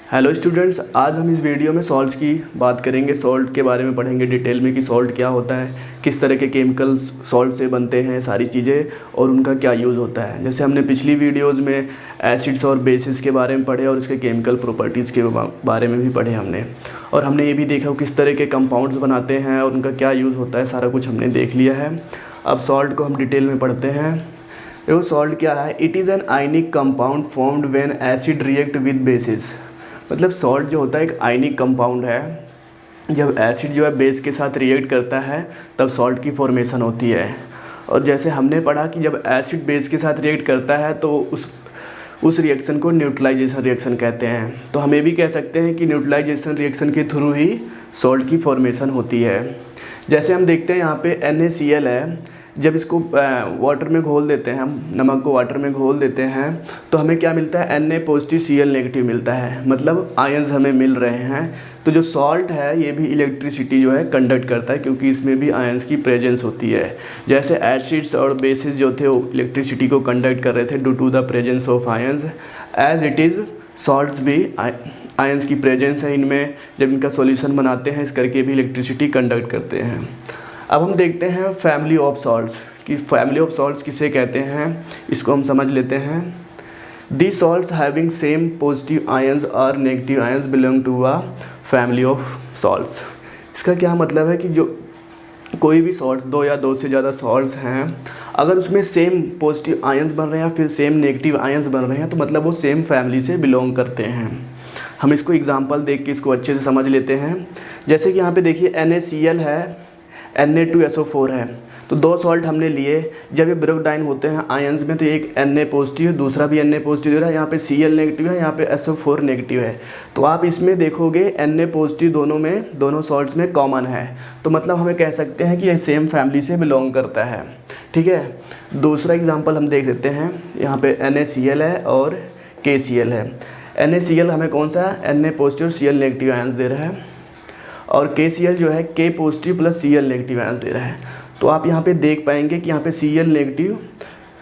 Hello students, आज हम इस वीडियो में सॉल्ट्स की बात करेंगे। सॉल्ट के बारे में पढ़ेंगे डिटेल में कि सॉल्ट क्या होता है, किस तरह के केमिकल्स सॉल्ट से बनते हैं, सारी चीज़ें और उनका क्या यूज़ होता है। जैसे हमने पिछली वीडियोस में एसिड्स और बेसिस के बारे में पढ़े और उसके केमिकल प्रॉपर्टीज़ के बारे में भी पढ़े हमने, और हमने ये भी देखा किस तरह के कंपाउंड्स बनाते हैं और उनका क्या यूज़ होता है, सारा कुछ हमने देख लिया है। अब सॉल्ट को हम डिटेल में पढ़ते हैं। देखो सॉल्ट क्या है। It is an ionic compound formed when acid react with basis. मतलब सॉल्ट जो होता है एक आयनिक कंपाउंड है। जब एसिड जो है बेस के साथ रिएक्ट करता है तब सॉल्ट की फॉर्मेशन होती है। और जैसे हमने पढ़ा कि जब एसिड बेस के साथ रिएक्ट करता है तो उस रिएक्शन को न्यूट्रलाइजेशन रिएक्शन कहते हैं। तो हम ये भी कह सकते हैं कि न्यूट्रलाइजेशन रिएक्शन के थ्रू ही सॉल्ट की फॉर्मेशन होती है। जैसे हम देखते हैं यहाँ पे NaCl है। जब इसको वाटर में घोल देते हैं, हम नमक को वाटर में घोल देते हैं तो हमें क्या मिलता है, Na पॉजिटिव Cl नेगेटिव मिलता है, मतलब आयंस हमें मिल रहे हैं। तो जो सॉल्ट है ये भी इलेक्ट्रिसिटी जो है कंडक्ट करता है, क्योंकि इसमें भी आयंस की प्रेजेंस होती है। जैसे एसिड्स और बेसिस जो थे वो इलेक्ट्रिसिटी को कंडक्ट कर रहे थे due to the presence of ions, as it is salts भी आयंस की प्रेजेंस है इनमें। जब इनका सॉल्यूशन बनाते हैं इस करके भी इलेक्ट्रिसिटी कंडक्ट करते हैं। अब हम देखते हैं फैमिली ऑफ सॉल्ट्स कि फैमिली ऑफ सॉल्ट्स किसे कहते हैं, इसको हम समझ लेते हैं। The salts having same positive ions और negative ions belong to a family of salts. इसका क्या मतलब है कि जो कोई भी सॉल्ट्स, दो या दो से ज़्यादा सॉल्ट्स हैं, अगर उसमें सेम पॉजिटिव आयंस बन रहे हैं या फिर सेम नेगेटिव आयंस बन रहे हैं तो मतलब वो सेम फैमिली से बिलोंग करते हैं। हम इसको एग्जांपल देख के इसको अच्छे से समझ लेते हैं। जैसे कि यहाँ पे देखिए NaCl है, Na2SO4 है। तो दो सॉल्ट हमने लिए, जब ये ब्रेक डाउन होते हैं आयंस में तो एक Na पॉजिटिव है, दूसरा भी Na पॉजिटिव दे रहा है। यहाँ पे Cl नेगेटिव है, यहाँ पे SO4 नेगेटिव है। तो आप इसमें देखोगे Na पॉजिटिव दोनों सॉल्ट्स में कॉमन है। तो मतलब हमें कह सकते हैं कि ये सेम फैमिली से बिलोंग करता है। ठीक है, दूसरा एग्जाम्पल हम देख लेते हैं। यहाँ पे NaCl है और KCl है। NaCl हमें कौन सा है, Na positive Cl negative ions दे रहा है, और KCl जो है K positive plus Cl negative ions दे रहा है। तो आप यहाँ पे देख पाएंगे कि यहाँ पे Cl नेगेटिव,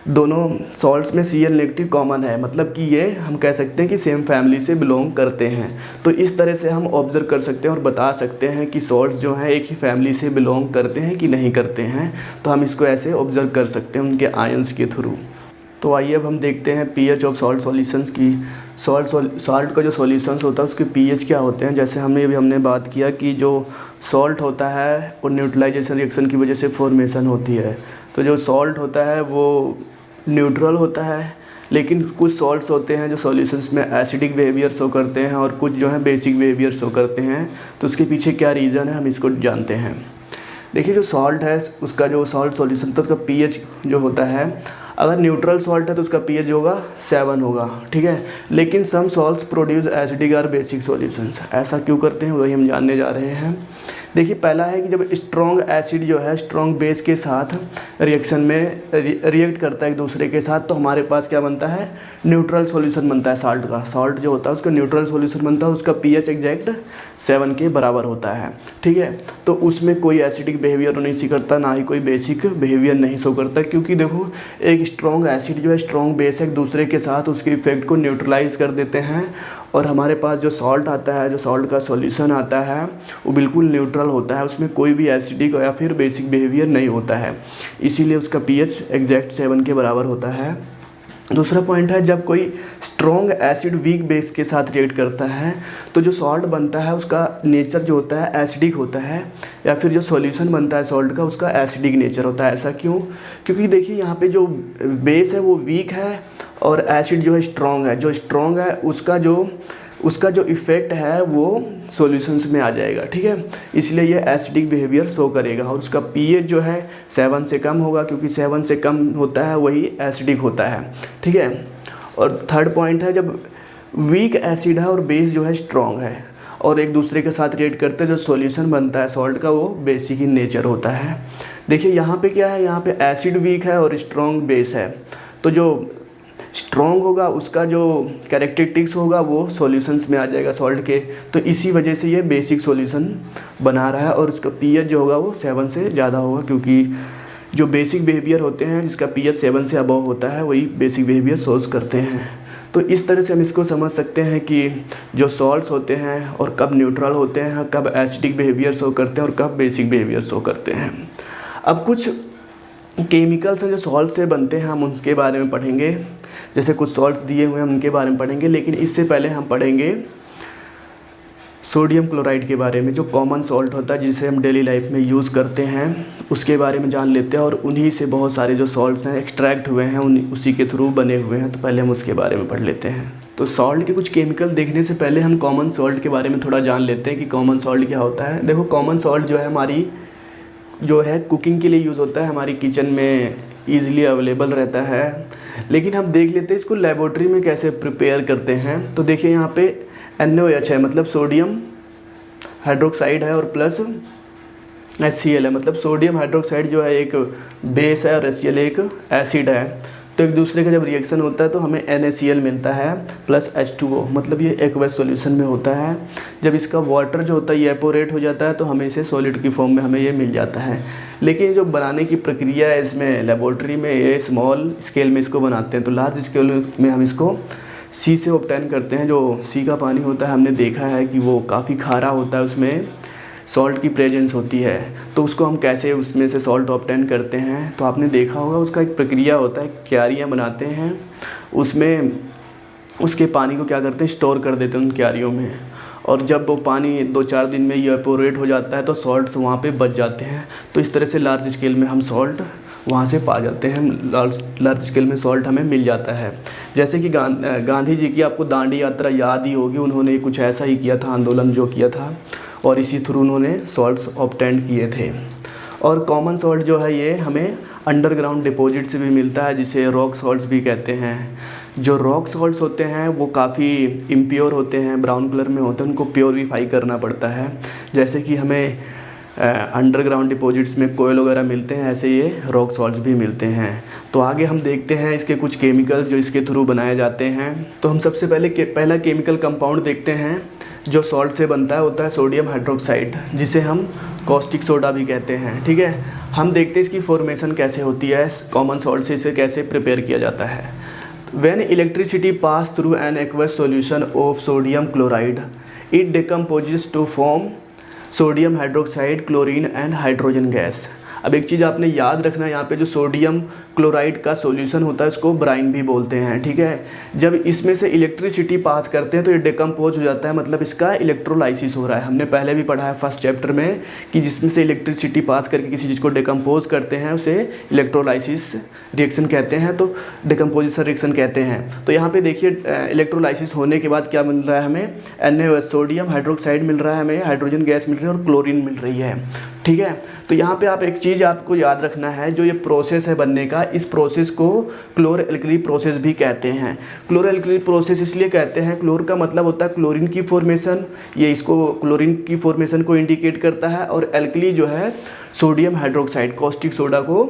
दोनों सॉल्ट्स में Cl नेगेटिव कॉमन है, मतलब कि ये हम कह सकते हैं कि सेम फैमिली से बिलोंग करते हैं। तो इस तरह से हम ऑब्जर्व कर सकते हैं और बता सकते हैं कि सॉल्ट्स जो हैं एक ही फैमिली से बिलोंग करते हैं कि नहीं करते हैं। तो हम इसको ऐसे ऑब्जर्व कर सकते हैं उनके आयंस के थ्रू। तो आइए अब हम देखते हैं pH ऑफ सॉल्ट सॉल्यूशंस की। सॉल्ट का जो सॉल्यूशंस होता है उसके pH क्या होते हैं। जैसे हमने बात किया कि जो सॉल्ट होता है वो न्यूट्रलाइजेशन रिएक्शन की वजह से फॉर्मेशन होती है। तो जो सॉल्ट होता है वो न्यूट्रल होता है, लेकिन कुछ सॉल्ट्स होते हैं जो सॉल्यूशंस में एसिडिक बिहेवियर शो करते हैं और कुछ जो है बेसिक बिहेवियर शो करते हैं। तो उसके पीछे क्या रीज़न है हम इसको जानते हैं। देखिए जो सॉल्ट है उसका जो सॉल्ट सॉल्यूशन तो उसका pH जो होता है, अगर न्यूट्रल सॉल्ट है तो उसका pH होगा 7 होगा। ठीक है, लेकिन सम सॉल्ट्स प्रोड्यूस एसिडिक और बेसिक सॉल्यूशंस। ऐसा क्यों करते हैं वही हम जानने जा रहे हैं। देखिए पहला है कि जब स्ट्रॉन्ग एसिड जो है स्ट्रॉन्ग बेस के साथ रिएक्शन में रिएक्ट करता है एक दूसरे के साथ, तो हमारे पास क्या बनता है, न्यूट्रल सॉल्यूशन बनता है सॉल्ट का। सॉल्ट जो होता है उसका न्यूट्रल सॉल्यूशन बनता है, उसका pH एग्जैक्ट 7 के बराबर होता है। ठीक है, तो उसमें कोई एसिडिक बिहेवियर नहीं शो करता, ना ही कोई बेसिक बिहेवियर नहीं शो करता, क्योंकि देखो एक स्ट्रॉन्ग एसिड जो है स्ट्रॉन्ग बेस एक दूसरे के साथ उसके इफेक्ट को न्यूट्रलाइज कर देते हैं, और हमारे पास जो सॉल्ट आता है, जो सॉल्ट का सॉल्यूशन आता है वो बिल्कुल न्यूट्रल होता है, उसमें कोई भी एसिडिक या फिर बेसिक बिहेवियर नहीं होता है, इसीलिए उसका pH एग्जैक्ट 7 के बराबर होता है। दूसरा पॉइंट है जब कोई स्ट्रॉन्ग एसिड वीक बेस के साथ रिएक्ट करता है तो जो सॉल्ट बनता है उसका नेचर जो होता है एसिडिक होता है, या फिर जो सॉल्यूशन बनता है सॉल्ट का उसका एसिडिक नेचर होता है। ऐसा क्यों, क्योंकि देखिए यहाँ पे जो बेस है वो वीक है और एसिड जो है स्ट्रॉन्ग है। जो स्ट्रॉन्ग है उसका जो इफ़ेक्ट है वो सॉल्यूशंस में आ जाएगा। ठीक है, इसलिए ये एसिडिक बिहेवियर शो करेगा, और उसका pH जो है 7 से कम होगा, क्योंकि 7 से कम होता है वही एसिडिक होता है। ठीक है, और थर्ड पॉइंट है जब वीक एसिड है और बेस जो है स्ट्रॉन्ग है और एक दूसरे के साथ रिएक्ट करते हैं, जो सॉल्यूशन बनता है सॉल्ट का वो बेसिक ही नेचर होता है। देखिए यहाँ पे क्या है, यहाँ पे एसिड वीक है और स्ट्रॉन्ग बेस है, तो जो स्ट्रॉन्ग होगा उसका जो कैरेक्टरिस्टिक्स होगा वो सॉल्यूशंस में आ जाएगा सॉल्ट के। तो इसी वजह से ये बेसिक सॉल्यूशन बना रहा है, और उसका pH जो होगा वो 7 से ज़्यादा होगा, क्योंकि जो बेसिक बिहेवियर होते हैं जिसका pH 7 से अबव होता है वही बेसिक बिहेवियर शोज करते हैं। तो इस तरह से हम इसको समझ सकते हैं कि जो सॉल्ट्स होते हैं और कब न्यूट्रल होते हैं, कब एसिडिक बिहेवियर शो करते हैं और कब बेसिक बिहेवियर शो करते हैं। अब कुछ केमिकल्स हैं जो सॉल्ट से बनते हैं, हम उनके बारे में पढ़ेंगे। जैसे कुछ सॉल्ट्स दिए हुए हैं हम उनके बारे में पढ़ेंगे, लेकिन इससे पहले हम पढ़ेंगे सोडियम क्लोराइड के बारे में, जो कॉमन सॉल्ट होता है जिसे हम डेली लाइफ में यूज़ करते हैं, उसके बारे में जान लेते हैं। और उन्हीं से बहुत सारे जो सॉल्ट्स हैं एक्सट्रैक्ट हुए हैं, उसी के थ्रू बने हुए हैं। तो पहले हम उसके बारे में पढ़ लेते हैं। तो सॉल्ट के कुछ केमिकल देखने से पहले हम कॉमन सॉल्ट के बारे में थोड़ा जान लेते हैं कि कॉमन सॉल्ट क्या होता है। देखो, कॉमन सॉल्ट जो है हमारी जो है कुकिंग के लिए यूज़ होता है, हमारी किचन में ईज़िली अवेलेबल रहता है। लेकिन हम देख लेते हैं इसको लेबोरेटरी में कैसे प्रिपेयर करते हैं। तो देखिए यहाँ पे NaOH है, मतलब सोडियम हाइड्रोक्साइड है, और प्लस HCl है, मतलब सोडियम हाइड्रोक्साइड जो है एक बेस है और HCl एक एसिड है। तो एक दूसरे का जब रिएक्शन होता है तो हमें NaCl मिलता है प्लस H2O, मतलब ये एक्वस सॉल्यूशन में होता है। जब इसका वाटर जो होता है ये एपोरेट हो जाता है तो हमें इसे सॉलिड की फॉर्म में हमें ये मिल जाता है। लेकिन जो बनाने की प्रक्रिया है इसमें लेबोरेटरी में ये स्मॉल स्केल में इसको बनाते हैं। तो लार्ज स्केल में हम इसको सी से ऑब्टेन करते हैं। जो सी का पानी होता है हमने देखा है कि वो काफ़ी खारा होता है, उसमें सॉल्ट की प्रेजेंस होती है। तो उसको हम कैसे उसमें से सॉल्ट ऑब्टेन करते हैं, तो आपने देखा होगा उसका एक प्रक्रिया होता है, क्यारियाँ बनाते हैं, उसमें उसके पानी को क्या करते हैं, स्टोर कर देते हैं उन क्यारियों में। और जब वो पानी 2-4 दिन में इवेपोरेट हो जाता है तो सॉल्ट्स वहाँ पे बच जाते हैं। तो इस तरह से लार्ज स्केल में हम सॉल्ट वहाँ से पा जाते हैं, लार्ज स्केल में सॉल्ट हमें मिल जाता है। जैसे कि गांधी जी की आपको दांडी यात्रा याद ही होगी, उन्होंने कुछ ऐसा ही किया था, आंदोलन जो किया था, और इसी थ्रू उन्होंने सॉल्ट्स ऑब्टेन किए थे। और कॉमन सॉल्ट जो है ये हमें अंडरग्राउंड डिपॉजिट से भी मिलता है, जिसे रॉक सॉल्ट्स भी कहते हैं। जो रॉक सॉल्ट्स होते हैं वो काफ़ी इम्प्योर होते हैं, ब्राउन कलर में होते हैं, उनको प्योरीफाई करना पड़ता है। जैसे कि हमें अंडरग्राउंड डिपॉजिट्स में कोयल वगैरह मिलते हैं, ऐसे ये रॉक सॉल्ट्स भी मिलते हैं। तो आगे हम देखते हैं इसके कुछ केमिकल्स जो इसके थ्रू बनाए जाते हैं। तो हम सबसे पहला केमिकल कंपाउंड देखते हैं जो सॉल्ट से बनता है, होता है सोडियम हाइड्रोक्साइड, जिसे हम कॉस्टिक सोडा भी कहते हैं। ठीक है, हम देखते हैं इसकी फॉर्मेशन कैसे होती है, कॉमन सॉल्ट से इसे कैसे प्रिपेयर किया जाता है। When electricity pass through an aqueous solution of sodium chloride, it decomposes to form sodium hydroxide, chlorine and hydrogen gas. अब एक चीज़ आपने याद रखना है, यहाँ पे जो सोडियम क्लोराइड का सॉल्यूशन होता है उसको ब्राइन भी बोलते हैं। ठीक है, जब इसमें से इलेक्ट्रिसिटी पास करते हैं तो ये डिकम्पोज हो जाता है, मतलब इसका इलेक्ट्रोलाइसिस हो रहा है। हमने पहले भी पढ़ा है फर्स्ट चैप्टर में कि जिसमें से इलेक्ट्रिसिटी पास करके किसी चीज़ को डिकम्पोज करते हैं उसे इलेक्ट्रोलाइसिस रिएक्शन कहते हैं, तो डिकम्पोजिशन रिएक्शन कहते हैं। तो यहाँ पे देखिए इलेक्ट्रोलाइसिस होने के बाद क्या मिल रहा है हमें, NaOH सोडियम हाइड्रोक्साइड मिल रहा है, हमें हाइड्रोजन गैस मिल रही है और क्लोरीन मिल रही है। ठीक है, तो यहाँ पे आप एक चीज़ आपको याद रखना है, जो ये प्रोसेस है बनने का, इस प्रोसेस को क्लोर एल्कली प्रोसेस भी कहते हैं। क्लोर एल्कली प्रोसेस इसलिए कहते हैं, क्लोर का मतलब होता है क्लोरीन की फॉर्मेशन, ये इसको क्लोरीन की फॉर्मेशन को इंडिकेट करता है, और एल्कली जो है सोडियम हाइड्रोक्साइड कॉस्टिक सोडा को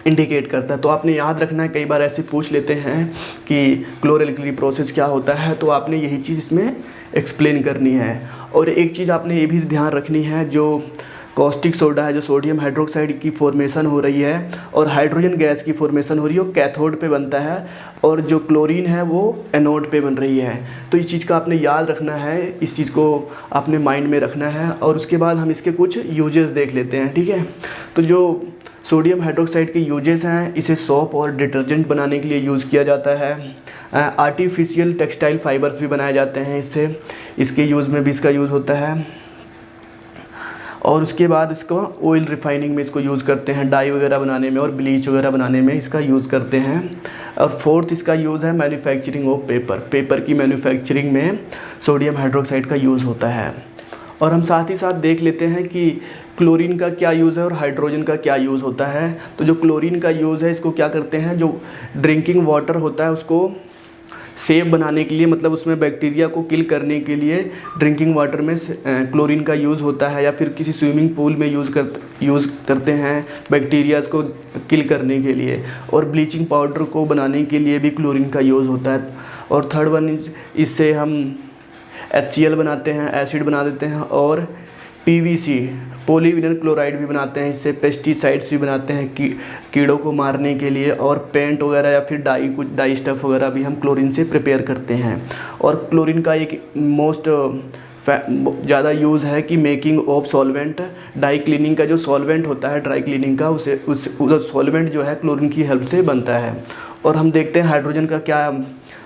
इंडिकेट करता है। तो आपने याद रखना है, कई बार ऐसे पूछ लेते हैं कि क्लोर एल्कली प्रोसेस क्या होता है, तो आपने यही चीज़ इसमें एक्सप्लेन करनी है। और एक चीज़ आपने ये भी ध्यान रखनी है, जो कॉस्टिक सोडा है, जो सोडियम हाइड्रोक्साइड की फॉर्मेशन हो रही है और हाइड्रोजन गैस की फॉर्मेशन हो रही है, वो कैथोड पे बनता है, और जो क्लोरीन है वो एनोड पे बन रही है। तो इस चीज़ का आपने याद रखना है, इस चीज़ को आपने माइंड में रखना है। और उसके बाद हम इसके कुछ यूजेस देख लेते हैं। ठीक है, तो जो सोडियम हाइड्रोक्साइड के यूजेस हैं, इसे सोप और डिटर्जेंट बनाने के लिए यूज़ किया जाता है। आर्टिफिशियल टेक्सटाइल फाइबर्स भी बनाए जाते हैं इससे, इसके यूज़ में भी इसका यूज़ होता है। और उसके बाद इसको ऑयल रिफाइनिंग में इसको यूज़ करते हैं, डाई वगैरह बनाने में और ब्लीच वगैरह बनाने में इसका यूज़ करते हैं। और फोर्थ इसका यूज़ है मैन्युफैक्चरिंग ऑफ पेपर की मैन्युफैक्चरिंग में सोडियम हाइड्रोक्साइड का यूज़ होता है। और हम साथ ही साथ देख लेते हैं कि क्लोरीन का क्या यूज़ है और हाइड्रोजन का क्या यूज़ होता है। तो जो क्लोरीन का यूज़ है, इसको क्या करते हैं, जो ड्रिंकिंग वाटर होता है उसको सेफ बनाने के लिए, मतलब उसमें बैक्टीरिया को किल करने के लिए ड्रिंकिंग वाटर में क्लोरीन का यूज़ होता है, या फिर किसी स्विमिंग पूल में यूज़ करते हैं बैक्टीरियाज को किल करने के लिए। और ब्लीचिंग पाउडर को बनाने के लिए भी क्लोरीन का यूज़ होता है। और थर्ड वन, इससे हम HCl बनाते हैं, एसिड बना देते हैं। और PVC पॉलीविनल क्लोराइड भी बनाते हैं इससे, पेस्टिसाइड्स भी बनाते हैं कीड़ों को मारने के लिए, और पेंट वगैरह या फिर डाई स्टफ़ वगैरह भी हम क्लोरीन से प्रिपेयर करते हैं। और क्लोरीन का एक मोस्ट ज़्यादा यूज़ है कि making of solvent, dry cleaning का जो सॉल्वेंट होता है ड्राई क्लीनिंग का, उस सॉल्वेंट जो है क्लोरीन की हेल्प से बनता है। और हम देखते हैं हाइड्रोजन का क्या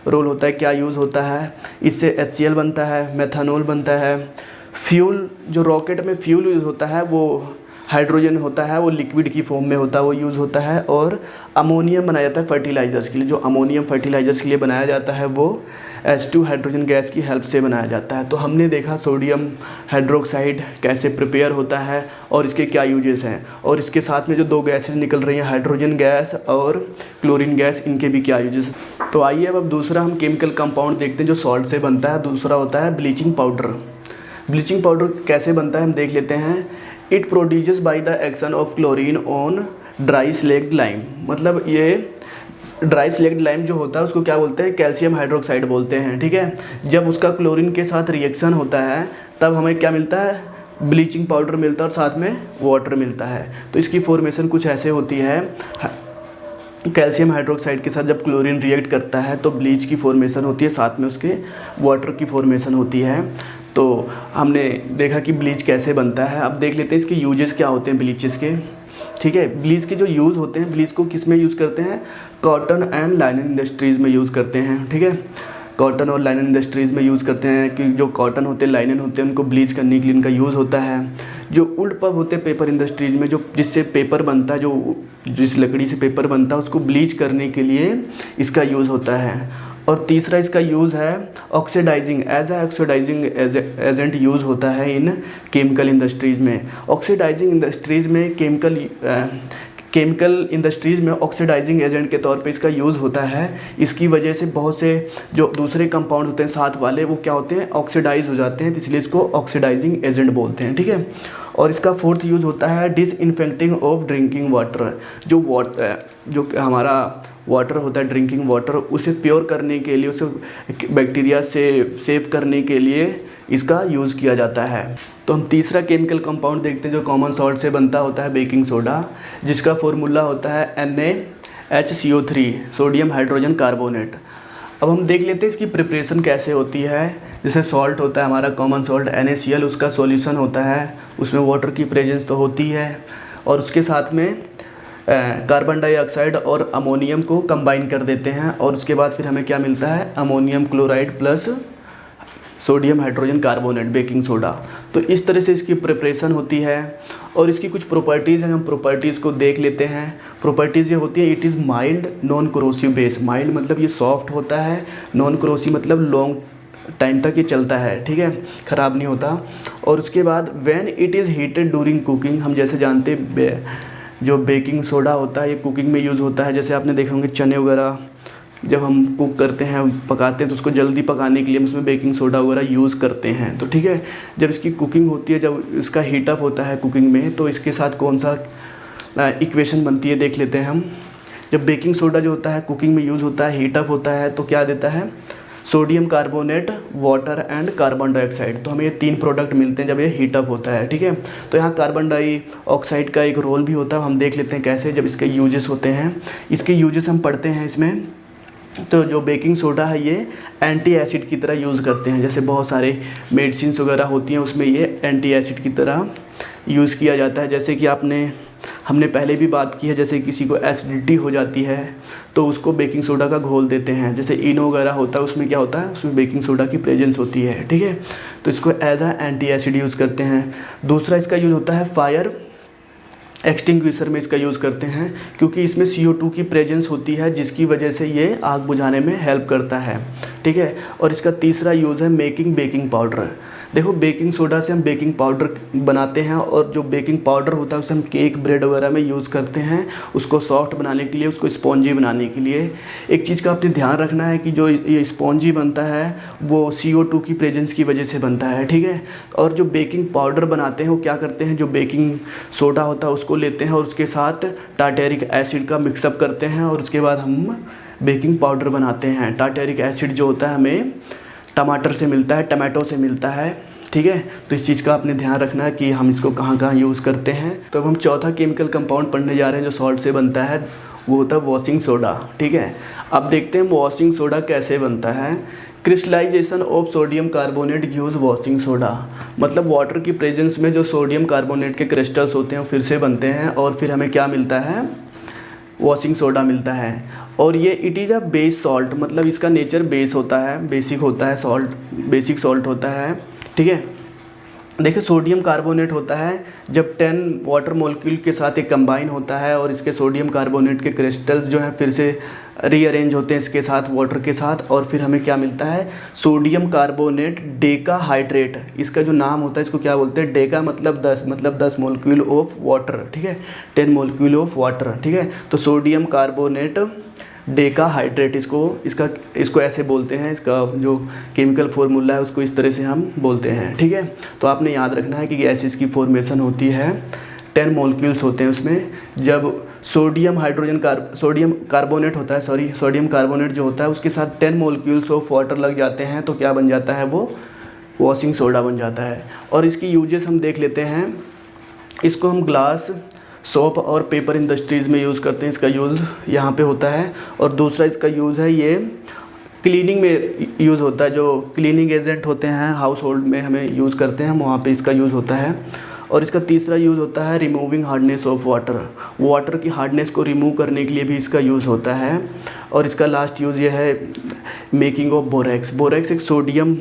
रोल होता है, क्या यूज़ होता है। इससे HCl बनता है, मेथनॉल बनता है, फ्यूल जो रॉकेट में फ्यूल यूज़ होता है वो हाइड्रोजन होता है, वो लिक्विड की फॉर्म में होता है, वो यूज़ होता है। और अमोनियम बनाया जाता है फर्टिलाइज़र्स के लिए, जो अमोनियम फर्टिलाइज़र्स के लिए बनाया जाता है वो H2 हाइड्रोजन गैस की हेल्प से बनाया जाता है। तो हमने देखा सोडियम हाइड्रोक्साइड कैसे प्रिपेयर होता है और इसके क्या यूजेस हैं, और इसके साथ में जो दो गैसेज निकल रही हैं हाइड्रोजन गैस और क्लोरीन गैस, इनके भी क्या यूजेस। तो आइए अब दूसरा हम केमिकल कंपाउंड देखते हैं जो सॉल्ट से बनता है। दूसरा होता है ब्लीचिंग पाउडर। ब्लीचिंग पाउडर कैसे बनता है हम देख लेते हैं। It produces by the action of chlorine on dry slaked lime. मतलब ये ड्राई स्लेक्ड लाइम जो होता है उसको क्या बोलते हैं, कैल्शियम हाइड्रोक्साइड बोलते हैं, ठीक है। जब उसका क्लोरीन के साथ रिएक्शन होता है तब हमें क्या मिलता है, ब्लीचिंग पाउडर मिलता है और साथ में वाटर मिलता है। तो इसकी फॉर्मेशन कुछ ऐसे होती है, कैल्शियम हाइड्रोक्साइड के साथ जब क्लोरीन रिएक्ट करता है तो ब्लीच की फॉर्मेशन होती है, साथ में उसके वाटर की फॉर्मेशन होती है। तो हमने देखा कि ब्लीच कैसे बनता है। अब देख लेते हैं इसके यूजेस क्या होते हैं ब्लीचेस के, ठीक है। ब्लीच के जो यूज़ होते हैं, ब्लीच को किस में यूज़ करते हैं, कॉटन एंड लाइनन इंडस्ट्रीज़ में यूज़ करते हैं, ठीक है। कॉटन और लाइनन इंडस्ट्रीज़ में यूज़ करते हैं कि जो कॉटन होते हैं, लाइनन होते हैं, उनको ब्लीच करने के लिए इनका यूज़ होता है। जो वुड पल्प होते हैं पेपर इंडस्ट्रीज़ में, जो जिससे पेपर बनता है, जो जिस लकड़ी से पेपर बनता है उसको ब्लीच करने के लिए इसका यूज़ होता है। और तीसरा इसका यूज़ है oxidizing, as a oxidizing agent use होता है इन केमिकल इंडस्ट्रीज़ में। ऑक्सीडाइजिंग इंडस्ट्रीज़ में केमिकल इंडस्ट्रीज़ में ऑक्सीडाइजिंग एजेंट के तौर पे इसका यूज़ होता है। इसकी वजह से बहुत से जो दूसरे कंपाउंड होते हैं साथ वाले, वो क्या होते हैं, ऑक्सीडाइज हो जाते हैं, तो इसलिए इसको ऑक्सीडाइजिंग एजेंट बोलते हैं, ठीक है। और इसका फोर्थ यूज़ होता है डिसइंफेक्टिंग ऑफ ड्रिंकिंग वाटर। जो हमारा वाटर होता है ड्रिंकिंग वाटर, उसे प्योर करने के लिए, उसे बैक्टीरिया से सेव करने के लिए इसका यूज़ किया जाता है। तो हम तीसरा केमिकल कंपाउंड देखते हैं जो कॉमन सॉल्ट से बनता होता है, बेकिंग सोडा, जिसका फॉर्मूला होता है NaHCO3, सोडियम हाइड्रोजन कार्बोनेट। अब हम देख लेते हैं इसकी प्रिपरेशन कैसे होती है। जैसे सॉल्ट होता है हमारा कॉमन सॉल्ट NaCl, उसका सॉल्यूशन होता है, उसमें वाटर की प्रेजेंस तो होती है, और उसके साथ में कार्बन डाइऑक्साइड और अमोनियम को कंबाइन कर देते हैं, और उसके बाद फिर हमें क्या मिलता है, ammonium chloride plus sodium hydrogen carbonate, baking soda. तो इस तरह से इसकी प्रिपरेशन होती है। और इसकी कुछ प्रॉपर्टीज़ हैं, हम प्रॉपर्टीज़ को देख लेते हैं। प्रॉपर्टीज़ ये होती है, it is mild non corrosive base. Mild मतलब ये सॉफ्ट होता है, नॉन कोरोसिव मतलब लॉन्ग टाइम तक ये चलता है, ठीक है, ख़राब नहीं होता। और उसके बाद when it is heated during cooking, हम जैसे जानते जो बेकिंग सोडा होता है ये कुकिंग में यूज़ होता है। जैसे आपने देखे होंगे चने वगैरह जब हम कुक करते हैं, पकाते हैं, तो उसको जल्दी पकाने के लिए हम उसमें बेकिंग सोडा वगैरह यूज़ करते हैं। तो ठीक है, जब इसकी कुकिंग होती है, जब इसका हीटअप होता है कुकिंग में, तो इसके साथ कौन सा इक्वेशन बनती है देख लेते हैं हम। जब बेकिंग सोडा जो होता है कुकिंग में यूज़ होता है, हीटअप होता है, तो क्या देता है, sodium carbonate, water and carbon dioxide. तो हमें ये तीन प्रोडक्ट मिलते हैं जब ये हीटअप होता है, ठीक है। तो यहाँ कार्बन डाइऑक्साइड का एक रोल भी होता है, हम देख लेते हैं कैसे, जब इसके यूजेस होते हैं। इसके यूजेस हम पढ़ते हैं इसमें। तो जो बेकिंग सोडा है ये एंटी एसिड की तरह यूज़ करते हैं। जैसे बहुत सारे मेडिसिन्स वगैरह होती हैं, उसमें ये एंटी एसिड की तरह यूज़ किया जाता है। जैसे कि हमने पहले भी बात की है, जैसे किसी को एसिडिटी हो जाती है तो उसको बेकिंग सोडा का घोल देते हैं। जैसे इनो वगैरह होता है, उसमें क्या होता है, उसमें बेकिंग सोडा की प्रेजेंस होती है, ठीक है। तो इसको एज आ एंटी एसिड यूज़ करते हैं। दूसरा इसका यूज़ होता है फायर एक्सटिंग्विशर में इसका यूज़ करते हैं, क्योंकि इसमें CO2 की प्रेजेंस होती है, जिसकी वजह से ये आग बुझाने में हेल्प करता है, ठीक है। और इसका तीसरा यूज़ है मेकिंग बेकिंग पाउडर। देखो, बेकिंग सोडा से हम बेकिंग पाउडर बनाते हैं, और जो बेकिंग पाउडर होता है उसे हम केक ब्रेड वगैरह में यूज़ करते हैं, उसको सॉफ्ट बनाने के लिए, उसको स्पॉन्जी बनाने के लिए। एक चीज़ का आपने ध्यान रखना है कि जो ये स्पॉन्जी बनता है वो CO2 की प्रेजेंस की वजह से बनता है, ठीक है। और जो बेकिंग पाउडर बनाते हैं वो क्या करते हैं, जो बेकिंग सोडा होता है उसको लेते हैं और उसके साथ टार्टेरिक एसिड का मिक्सअप करते हैं, और उसके बाद हम बेकिंग पाउडर बनाते हैं। टार्टेरिक एसिड जो होता है हमें टमाटर से मिलता है, टमाटो से मिलता है, ठीक है। तो इस चीज़ का आपने ध्यान रखना है कि हम इसको कहाँ कहाँ यूज़ करते हैं। तो अब हम चौथा केमिकल कंपाउंड पढ़ने जा रहे हैं जो सॉल्ट से बनता है, वो होता है वॉशिंग सोडा। ठीक है, अब देखते हैं वॉशिंग सोडा कैसे बनता है। Crystallization of sodium carbonate gives washing soda, मतलब वाटर की प्रेजेंस में जो सोडियम कार्बोनेट के क्रिस्टल्स होते हैं वो फिर से बनते हैं और फिर हमें क्या मिलता है, वॉशिंग सोडा मिलता है। और ये it is a base salt, मतलब इसका नेचर बेस होता है, बेसिक होता है, सॉल्ट बेसिक सॉल्ट होता है। ठीक है, देखिए सोडियम कार्बोनेट होता है जब 10 वाटर मॉलिक्यूल के साथ एक कंबाइन होता है और इसके सोडियम कार्बोनेट के क्रिस्टल्स जो हैं फिर से रीअरेंज होते हैं इसके साथ, वाटर के साथ, और फिर हमें क्या मिलता है, सोडियम कार्बोनेट डेका हाइड्रेट। इसका जो नाम होता है इसको क्या बोलते हैं, डेका मतलब 10 मॉलिक्यूल ऑफ वाटर। ठीक है, 10 मॉलिक्यूल ऑफ वाटर। ठीक है, तो सोडियम कार्बोनेट डेका हाइड्रेट इसको ऐसे बोलते हैं, इसका जो केमिकल फार्मूला है उसको इस तरह से हम बोलते हैं। ठीक है, तो आपने याद रखना है कि गैसेस की फॉर्मेशन होती है, 10 मॉलिक्यूल्स होते हैं उसमें। जब सोडियम कार्बोनेट होता है, सोडियम कार्बोनेट जो होता है उसके साथ 10 मॉलिक्यूल्स ऑफ वाटर लग जाते हैं तो क्या बन जाता है, वो वॉशिंग सोडा बन जाता है। और इसकी यूजेस हम देख लेते हैं। इसको हम ग्लास, सोप और पेपर इंडस्ट्रीज़ में यूज़ करते हैं, इसका यूज़ यहाँ पे होता है। और दूसरा इसका यूज़ है ये क्लीनिंग में यूज़ होता है, जो क्लीनिंग एजेंट होते हैं हाउस होल्ड में हमें यूज़ करते हैं, हम वहाँ पे इसका यूज़ होता है। और इसका तीसरा यूज़ होता है रिमूविंग हार्डनेस ऑफ वाटर की हार्डनेस को रिमूव करने के लिए भी इसका यूज़ होता है। और इसका लास्ट यूज़ ये है मेकिंग ऑफ बोरेक्स एक सोडियम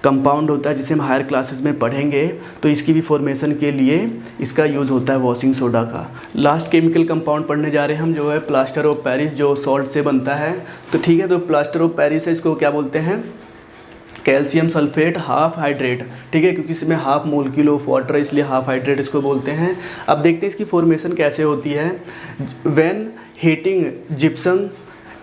कंपाउंड होता है जिसे हम हायर क्लासेस में पढ़ेंगे, तो इसकी भी फॉर्मेशन के लिए इसका यूज़ होता है वॉशिंग सोडा का। लास्ट केमिकल कंपाउंड पढ़ने जा रहे हैं हम, जो है प्लास्टर ऑफ पेरिस, जो सॉल्ट से बनता है। तो ठीक है, तो प्लास्टर ऑफ पेरिस है, इसको क्या बोलते हैं, कैल्शियम सल्फेट हाफ हाइड्रेट। ठीक है, क्योंकि इसमें हाफ मोलिक्यूल ऑफ वाटर है इसलिए हाफ हाइड्रेट इसको बोलते हैं। अब देखते हैं इसकी फॉर्मेशन कैसे होती है। When heating gypsum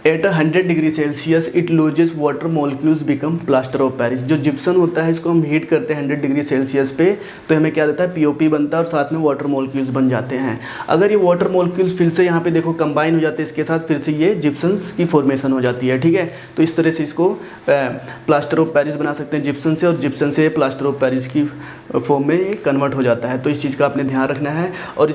at 100 degree Celsius it loses water molecules become plaster of Paris. जो जिप्सन होता है इसको हम हीट करते हैं 100 डिग्री सेल्सियस पे, तो हमें क्या देता है, पीओपी बनता है और साथ में वाटर मॉलिक्यूल्स बन जाते हैं। अगर ये वाटर मॉलिक्यूल्स फिर से यहाँ पे देखो कंबाइन हो जाते हैं इसके साथ, फिर से ये जिप्सन्स की फॉर्मेशन हो जाती है। ठीक है, तो इस तरह से इसको प्लास्टर ऑफ पेरिस बना सकते हैं जिप्सन से, और जिप्सन से प्लास्टर ऑफ पेरिस की फॉर्म में कन्वर्ट हो जाता है। तो इस चीज़ का आपने ध्यान रखना है। और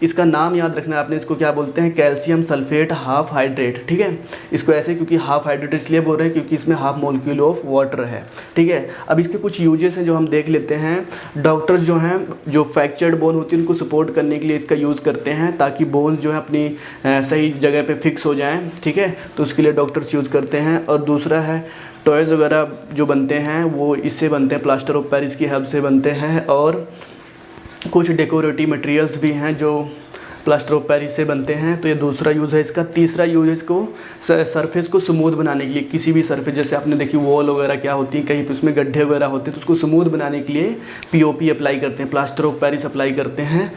इसका नाम याद रखना है आपने, इसको क्या बोलते हैं, कैल्शियम सल्फेट हाफ हाइड्रेट। ठीक है, इसको ऐसे क्योंकि हाफ हाइड्रेट इसलिए बोल रहे हैं क्योंकि इसमें हाफ मॉलिक्यूल ऑफ वाटर है। ठीक है, अब इसके कुछ यूजेस हैं जो हम देख लेते हैं। डॉक्टर्स जो हैं, जो फ्रैक्चर्ड बोन होती है उनको सपोर्ट करने के लिए इसका यूज़ करते हैं ताकि बोन्स जो है अपनी सही जगह पे फिक्स हो जाएं। ठीक है, तो उसके लिए डॉक्टर्स यूज़ करते हैं। और दूसरा है टॉयज़ वगैरह जो बनते हैं वो इससे बनते हैं, प्लास्टर ऑफ पेरिस की हेल्प से बनते हैं। और कुछ डेकोरेटिव मटेरियल्स भी हैं जो प्लास्टर ऑफ पेरिस से बनते हैं। तो ये दूसरा यूज़ है इसका। तीसरा यूज़ है इसको सरफेस को स्मूथ बनाने के लिए, किसी भी सरफेस, जैसे आपने देखी वॉल वगैरह क्या होती है, कहीं पे उसमें गड्ढे वगैरह होते हैं तो उसको स्मूथ बनाने के लिए पीओपी अप्लाई करते हैं, प्लास्टर ऑफ पेरिस अप्लाई करते हैं।